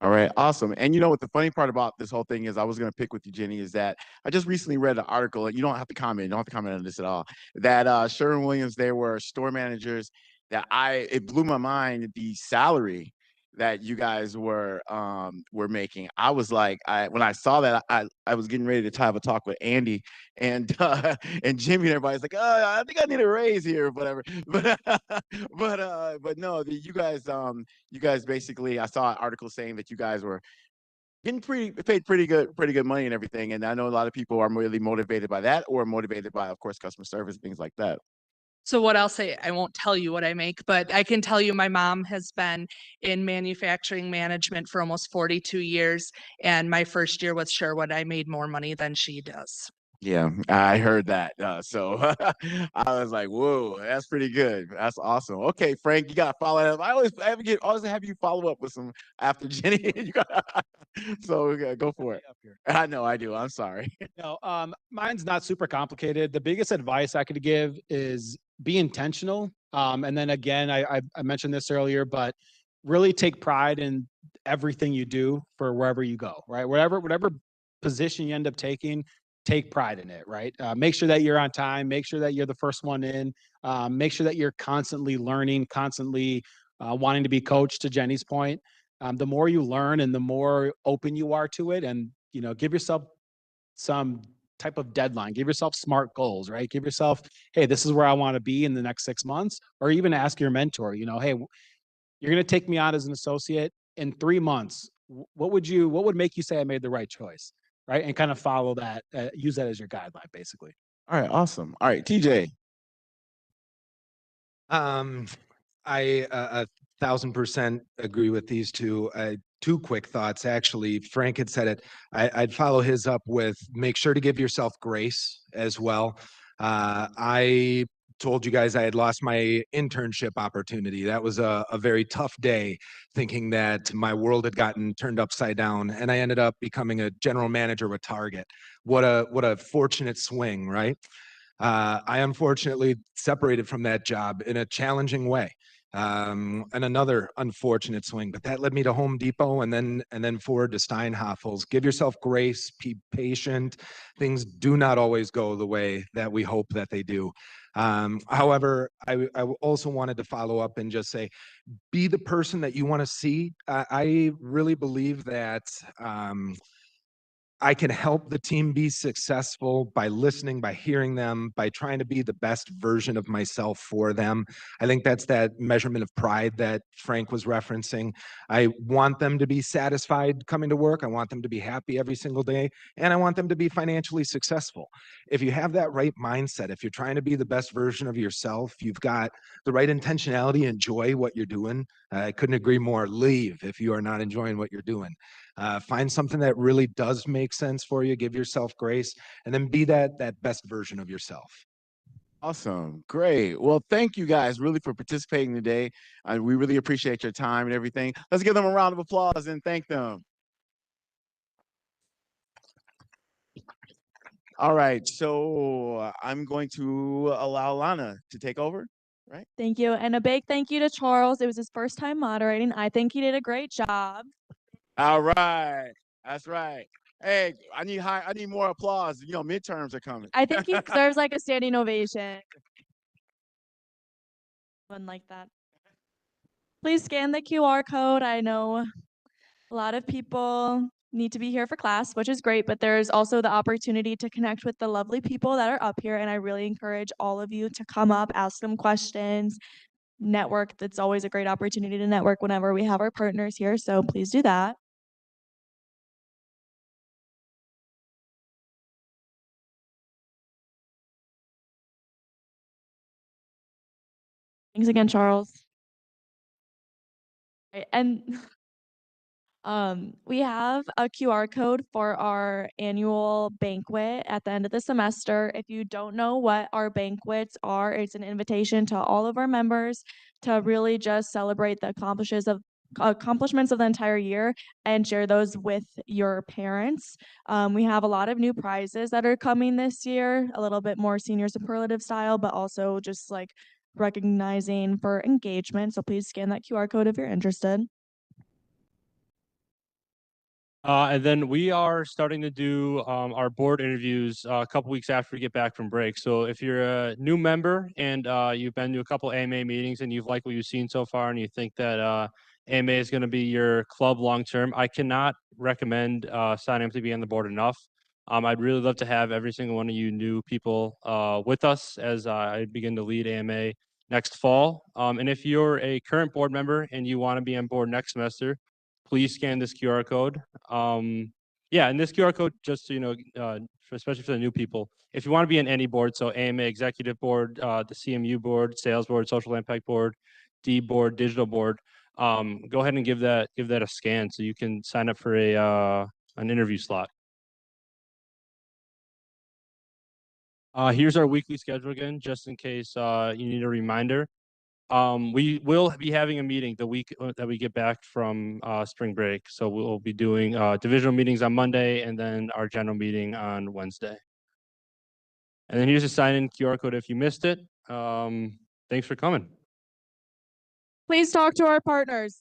All right, awesome. And you know what the funny part about this whole thing is, I was going to pick with you, Jenny, is that I just recently read an article, and you don't have to comment, on this at all, that Sherwin-Williams, they were store managers that it blew my mind, the salary that you guys were making. I was like, when I saw that, I was getting ready to have a talk with Andy and and Jimmy, and everybody's like, oh, I think I need a raise here, or whatever. But no, you guys basically, I saw an article saying that you guys were getting paid pretty good money and everything. And I know a lot of people are really motivated by that, or motivated by, of course, customer service, things like that. So what I'll say, I won't tell you what I make, but I can tell you my mom has been in manufacturing management for almost 42 years. And my first year with Sherwood, I made more money than she does. Yeah, I heard that. So I was like, whoa, that's pretty good. That's awesome. Okay, Frank, you gotta follow that up. Always have you follow up with some after Jenny. So go for it. Up here. I know I do. I'm sorry. No, mine's not super complicated. The biggest advice I could give is be intentional. And then again, I mentioned this earlier, but really take pride in everything you do for wherever you go, right? Whatever position you end up taking, take pride in it, right? Make sure that you're on time, make sure that you're the first one in, make sure that you're constantly learning, constantly wanting to be coached, to Jenny's point. The more you learn and the more open you are to it, and give yourself some type of deadline, give yourself SMART goals, right? Give yourself, hey, this is where I want to be in the next 6 months, or even ask your mentor, hey, you're going to take me on as an associate in 3 months. What would make you say I made the right choice? Right. And kind of follow that, use that as your guideline, basically. All right, awesome. All right, TJ. I 1,000% agree with these two. Two quick thoughts, actually. Frank had said it. I'd follow his up with make sure to give yourself grace as well. I told you guys I had lost my internship opportunity. That was a very tough day, thinking that my world had gotten turned upside down, and I ended up becoming a general manager with Target. What a fortunate swing, right? I unfortunately separated from that job in a challenging way. And another unfortunate swing, but that led me to Home Depot and then forward to Steinhafels. Give yourself grace, be patient. Things do not always go the way that we hope that they do. However, I also wanted to follow up and just say, be the person that you want to see. I really believe that I can help the team be successful by listening, by hearing them, by trying to be the best version of myself for them. I think that's that measurement of pride that Frank was referencing. I want them to be satisfied coming to work. I want them to be happy every single day, and I want them to be financially successful. If you have that right mindset, if you're trying to be the best version of yourself, you've got the right intentionality, enjoy what you're doing. I couldn't agree more. Leave if you are not enjoying what you're doing. Find something that really does make sense for you. Give yourself grace, and then be that best version of yourself. Awesome. Great. Well, thank you guys really for participating today. We really appreciate your time and everything. Let's give them a round of applause and thank them. All right. So I'm going to allow Lana to take over. Right. Thank you. And a big thank you to Charles. It was his first time moderating. I think he did a great job. All right. That's right. Hey, I need more applause. Midterms are coming. I think he deserves like a standing ovation. One like that. Please scan the QR code. I know a lot of people need to be here for class, which is great, but there's also the opportunity to connect with the lovely people that are up here. And I really encourage all of you to come up, ask them questions, network. That's always a great opportunity to network whenever we have our partners here. So please do that. Thanks again, Charles. Right, and we have a QR code for our annual banquet at the end of the semester. If you don't know what our banquets are, it's an invitation to all of our members to really just celebrate the accomplishments of the entire year and share those with your parents. We have a lot of new prizes that are coming this year, a little bit more senior superlative style, but also just like recognizing for engagement. So please scan that QR code if you're interested. And then we are starting to do our board interviews a couple weeks after we get back from break. So if you're a new member and you've been to a couple AMA meetings and you've liked what you've seen so far and you think that AMA is going to be your club long term, I cannot recommend signing up to be on the board enough. I'd really love to have every single one of you new people with us as I begin to lead AMA next fall. And if you're a current board member and you want to be on board next semester, please scan this QR code. Yeah, and this QR code, just so you know, especially for the new people, if you want to be in any board, so AMA Executive Board, the CMU Board, Sales Board, Social Impact Board, D Board, Digital Board, go ahead and give that a scan so you can sign up for an interview slot. Here's our weekly schedule again, just in case you need a reminder. We will be having a meeting the week that we get back from spring break. So we'll be doing divisional meetings on Monday and then our general meeting on Wednesday. And then here's a sign-in QR code if you missed it. Thanks for coming. Please talk to our partners.